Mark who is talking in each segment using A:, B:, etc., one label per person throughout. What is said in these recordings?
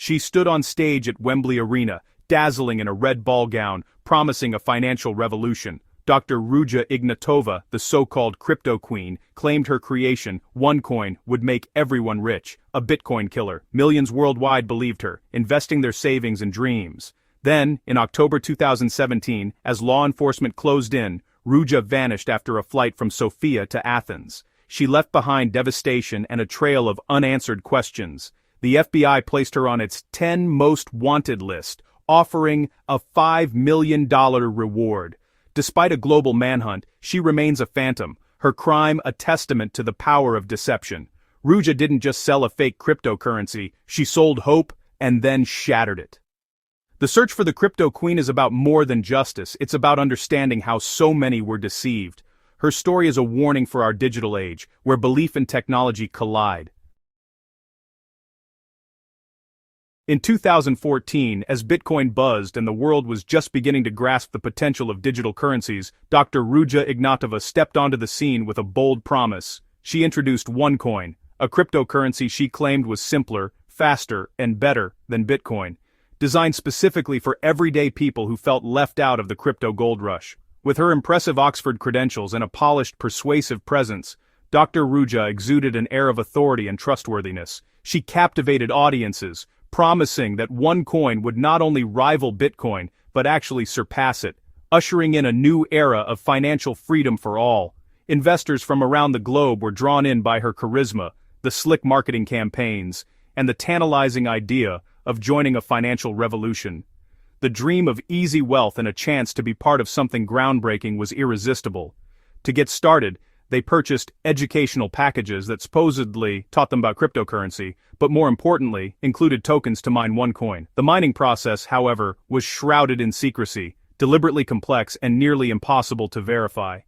A: She stood on stage at Wembley Arena, dazzling in a red ball gown, promising a financial revolution. Dr. Ruja Ignatova, the so-called crypto queen, claimed her creation, OneCoin, would make everyone rich, a Bitcoin killer. Millions worldwide believed her, investing their savings and dreams. Then, in October 2017, as law enforcement closed in, Ruja vanished after a flight from Sofia to Athens. She left behind devastation and a trail of unanswered questions. The FBI placed her on its 10 most wanted list, offering a $5 million reward. Despite a global manhunt, she remains a phantom, her crime a testament to the power of deception. Ruja didn't just sell a fake cryptocurrency, she sold hope and then shattered it. The search for the crypto queen is about more than justice, it's about understanding how so many were deceived. Her story is a warning for our digital age, where belief and technology collide. In 2014, as Bitcoin buzzed and the world was just beginning to grasp the potential of digital currencies, Dr. Ruja Ignatova stepped onto the scene with a bold promise. She introduced OneCoin, a cryptocurrency she claimed was simpler, faster, and better than Bitcoin, designed specifically for everyday people who felt left out of the crypto gold rush. With her impressive Oxford credentials and a polished, persuasive presence, Dr. Ruja exuded an air of authority and trustworthiness. She captivated audiences, promising that OneCoin would not only rival Bitcoin, but actually surpass it, ushering in a new era of financial freedom for all. Investors from around the globe were drawn in by her charisma, the slick marketing campaigns, and the tantalizing idea of joining a financial revolution. The dream of easy wealth and a chance to be part of something groundbreaking was irresistible. To get started, they purchased educational packages that supposedly taught them about cryptocurrency, but more importantly, included tokens to mine OneCoin. The mining process, however, was shrouded in secrecy, deliberately complex and nearly impossible to verify.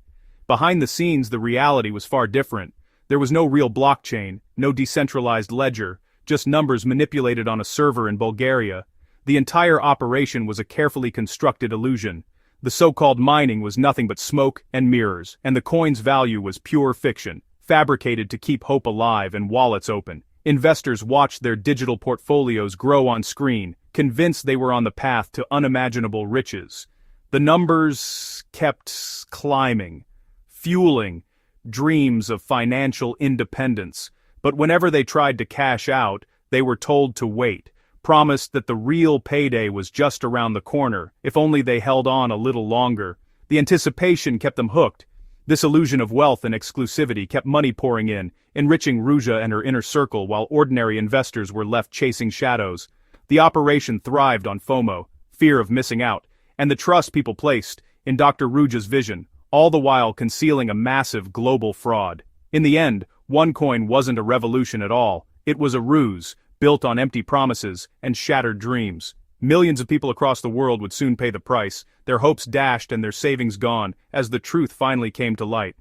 A: Behind the scenes, the reality was far different. There was no real blockchain, no decentralized ledger, just numbers manipulated on a server in Bulgaria. The entire operation was a carefully constructed illusion. The so-called mining was nothing but smoke and mirrors, and the coin's value was pure fiction, fabricated to keep hope alive and wallets open. Investors watched their digital portfolios grow on screen, convinced they were on the path to unimaginable riches. The numbers kept climbing, fueling dreams of financial independence. But whenever they tried to cash out, they were told to wait, promised that the real payday was just around the corner, if only they held on a little longer. The anticipation kept them hooked. This illusion of wealth and exclusivity kept money pouring in, enriching Ruja and her inner circle while ordinary investors were left chasing shadows. The operation thrived on FOMO, fear of missing out, and the trust people placed in Dr. Ruja's vision, all the while concealing a massive global fraud. In the end, OneCoin wasn't a revolution at all, it was a ruse, built on empty promises and shattered dreams. Millions of people across the world would soon pay the price, their hopes dashed and their savings gone, as the truth finally came to light.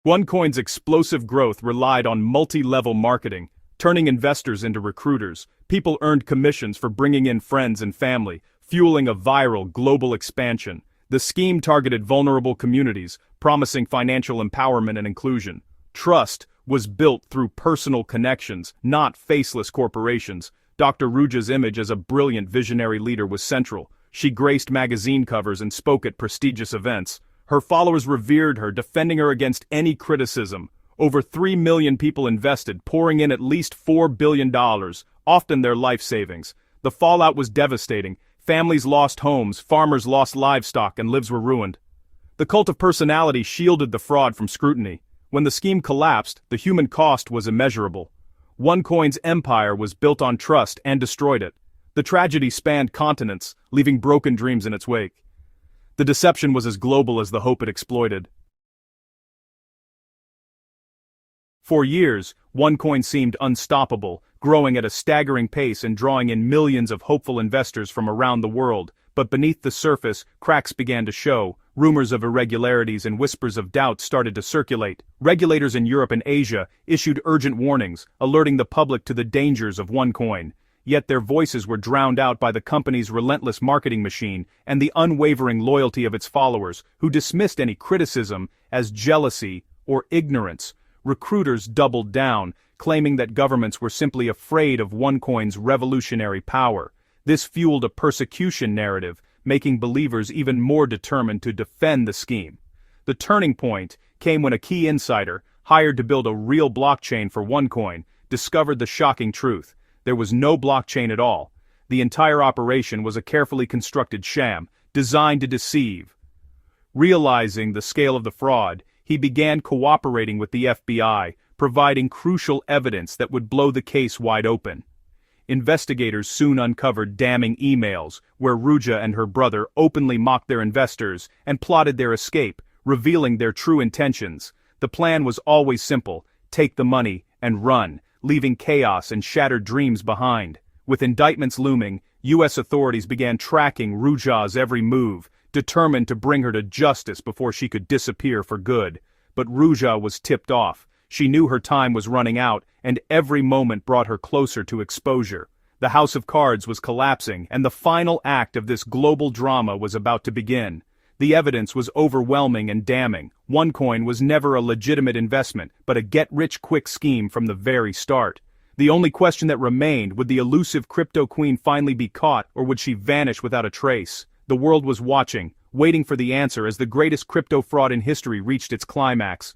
A: OneCoin's explosive growth relied on multi-level marketing, turning investors into recruiters. People earned commissions for bringing in friends and family, fueling a viral global expansion. The scheme targeted vulnerable communities, promising financial empowerment and inclusion. Trust was built through personal connections, not faceless corporations. Dr. Ruja's image as a brilliant visionary leader was central. She graced magazine covers and spoke at prestigious events. Her followers revered her, defending her against any criticism. Over 3 million people invested, pouring in at least $4 billion, often their life savings. The fallout was devastating. Families lost homes, farmers lost livestock, and lives were ruined. The cult of personality shielded the fraud from scrutiny. When the scheme collapsed, the human cost was immeasurable. OneCoin's empire was built on trust and destroyed it. The tragedy spanned continents, leaving broken dreams in its wake. The deception was as global as the hope it exploited. For years, OneCoin seemed unstoppable, growing at a staggering pace and drawing in millions of hopeful investors from around the world. But beneath the surface, cracks began to show. Rumors of irregularities and whispers of doubt started to circulate. Regulators in Europe and Asia issued urgent warnings, alerting the public to the dangers of OneCoin. Yet their voices were drowned out by the company's relentless marketing machine and the unwavering loyalty of its followers, who dismissed any criticism as jealousy or ignorance. recruiters doubled down, claiming that governments were simply afraid of OneCoin's revolutionary power. This fueled a persecution narrative, making believers even more determined to defend the scheme. The turning point came when a key insider, hired to build a real blockchain for OneCoin, discovered the shocking truth. There was no blockchain at all. The entire operation was a carefully constructed sham, designed to deceive. Realizing the scale of the fraud, he began cooperating with the FBI, providing crucial evidence that would blow the case wide open. Investigators soon uncovered damning emails, where Ruja and her brother openly mocked their investors and plotted their escape, revealing their true intentions. The plan was always simple: take the money and run, leaving chaos and shattered dreams behind. With indictments looming, U.S. authorities began tracking Ruja's every move, determined to bring her to justice before she could disappear for good. But Ruja was tipped off. She knew her time was running out, and every moment brought her closer to exposure. The house of cards was collapsing, and the final act of this global drama was about to begin. The evidence was overwhelming and damning. OneCoin was never a legitimate investment, but a get-rich-quick scheme from the very start. The only question that remained: would the elusive crypto queen finally be caught, or would she vanish without a trace? The world was watching, waiting for the answer as the greatest crypto fraud in history reached its climax.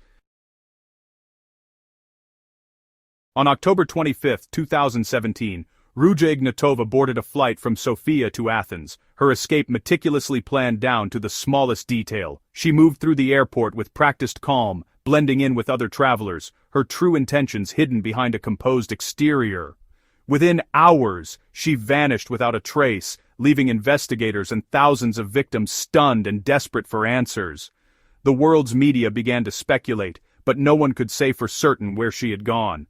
A: On October 25, 2017, Ruja Ignatova boarded a flight from Sofia to Athens, her escape meticulously planned down to the smallest detail. She moved through the airport with practiced calm, blending in with other travelers, her true intentions hidden behind a composed exterior. Within hours, she vanished without a trace, leaving investigators and thousands of victims stunned and desperate for answers. The world's media began to speculate, but no one could say for certain where she had gone.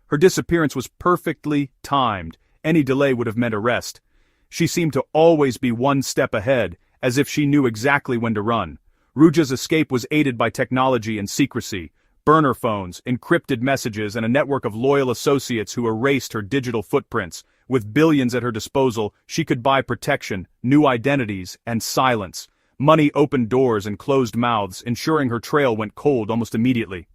A: Her disappearance was perfectly timed. Any delay would have meant arrest. She seemed to always be one step ahead, as if she knew exactly when to run. Ruja's escape was aided by technology and secrecy: burner phones, encrypted messages, and a network of loyal associates who erased her digital footprints. With billions at her disposal, she could buy protection, new identities, and silence. Money opened doors and closed mouths, ensuring her trail went cold almost immediately.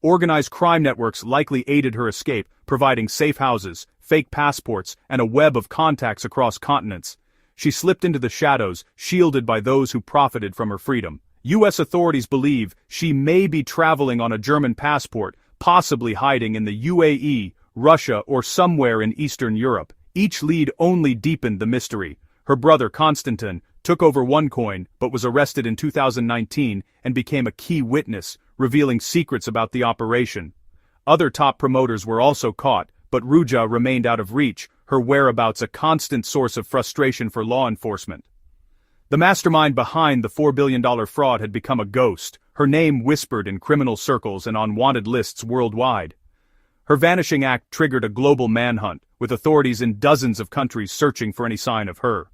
A: Organized crime networks likely aided her escape, providing safe houses, fake passports, and a web of contacts across continents. She slipped into the shadows, shielded by those who profited from her freedom. U.S. authorities believe she may be traveling on a German passport, possibly hiding in the UAE, Russia, or somewhere in Eastern Europe. Each lead only deepened the mystery. Her brother Konstantin took over OneCoin, but was arrested in 2019 and became a key witness, revealing secrets about the operation. Other top promoters were also caught, but Ruja remained out of reach, her whereabouts a constant source of frustration for law enforcement. The mastermind behind the $4 billion fraud had become a ghost, her name whispered in criminal circles and on wanted lists worldwide. Her vanishing act triggered a global manhunt, with authorities in dozens of countries searching for any sign of her.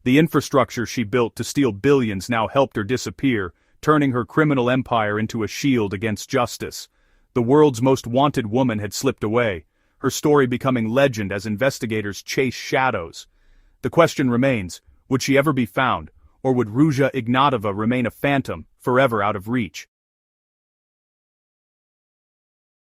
A: The infrastructure she built to steal billions now helped her disappear, turning her criminal empire into a shield against justice. The world's most wanted woman had slipped away, her story becoming legend as investigators chase shadows. The question remains: would she ever be found, or would Ruja Ignatova remain a phantom, forever out of reach?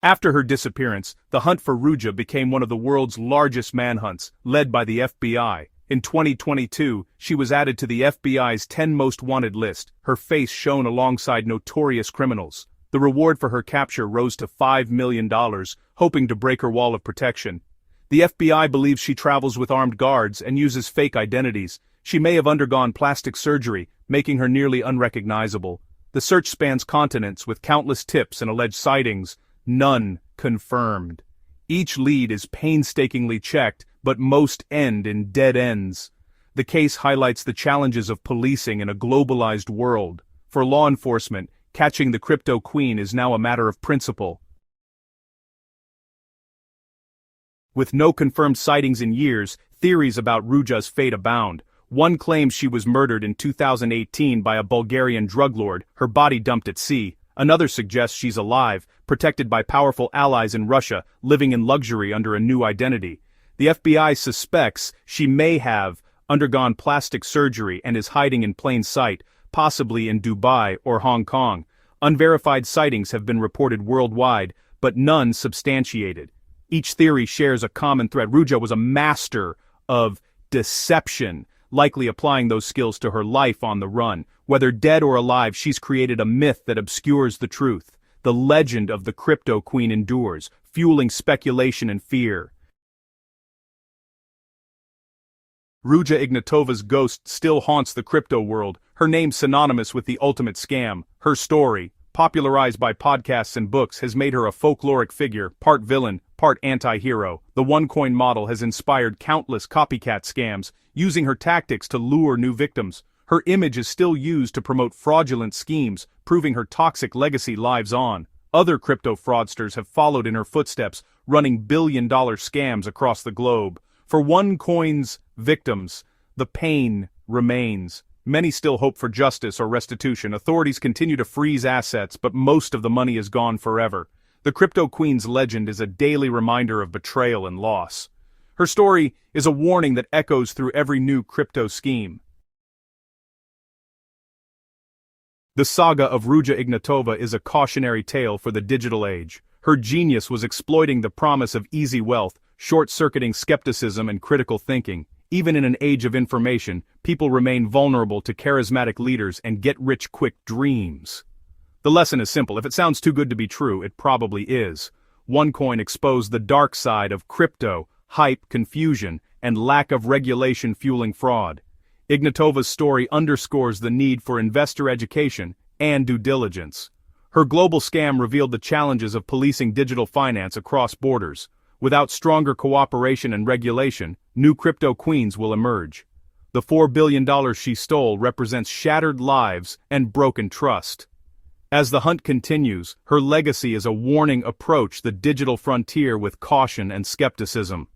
A: After her disappearance, the hunt for Ruja became one of the world's largest manhunts, led by the FBI. In 2022, she was added to the FBI's 10 most wanted list, her face shown alongside notorious criminals. The reward for her capture rose to $5 million, hoping to break her wall of protection. The FBI believes she travels with armed guards and uses fake identities. She may have undergone plastic surgery, making her nearly unrecognizable. The search spans continents with countless tips and alleged sightings, none confirmed. Each lead is painstakingly checked, but most end in dead ends. The case highlights the challenges of policing in a globalized world. For law enforcement, catching the crypto queen is now a matter of principle. With no confirmed sightings in years, theories about Ruja's fate abound. One claims she was murdered in 2018 by a Bulgarian drug lord, her body dumped at sea. Another suggests she's alive, protected by powerful allies in Russia, living in luxury under a new identity. The FBI suspects she may have undergone plastic surgery and is hiding in plain sight, possibly in Dubai or Hong Kong. Unverified sightings have been reported worldwide, but none substantiated. Each theory shares a common thread. Ruja was a master of deception, likely applying those skills to her life on the run. Whether dead or alive, she's created a myth that obscures the truth. The legend of the Crypto Queen endures, fueling speculation and fear. Ruja Ignatova's ghost still haunts the crypto world, her name synonymous with the ultimate scam. Her story, popularized by podcasts and books, has made her a folkloric figure, part villain, part anti-hero. The OneCoin model has inspired countless copycat scams, using her tactics to lure new victims. Her image is still used to promote fraudulent schemes, proving her toxic legacy lives on. Other crypto fraudsters have followed in her footsteps, running billion-dollar scams across the globe. For OneCoin's victims, the pain remains. Many still hope for justice or restitution. Authorities continue to freeze assets, but most of the money is gone forever. The Crypto Queen's legend is a daily reminder of betrayal and loss. Her story is a warning that echoes through every new crypto scheme. The saga of Ruja Ignatova is a cautionary tale for the digital age. Her genius was exploiting the promise of easy wealth, short-circuiting skepticism and critical thinking. Even in an age of information, people remain vulnerable to charismatic leaders and get-rich-quick dreams. The lesson is simple. If it sounds too good to be true, it probably is. OneCoin exposed the dark side of crypto, hype, confusion, and lack of regulation fueling fraud. Ignatova's story underscores the need for investor education and due diligence. Her global scam revealed the challenges of policing digital finance across borders. Without stronger cooperation and regulation, new crypto queens will emerge. The $4 billion she stole represents shattered lives and broken trust. As the hunt continues, her legacy is a warning: approach the digital frontier with caution and skepticism.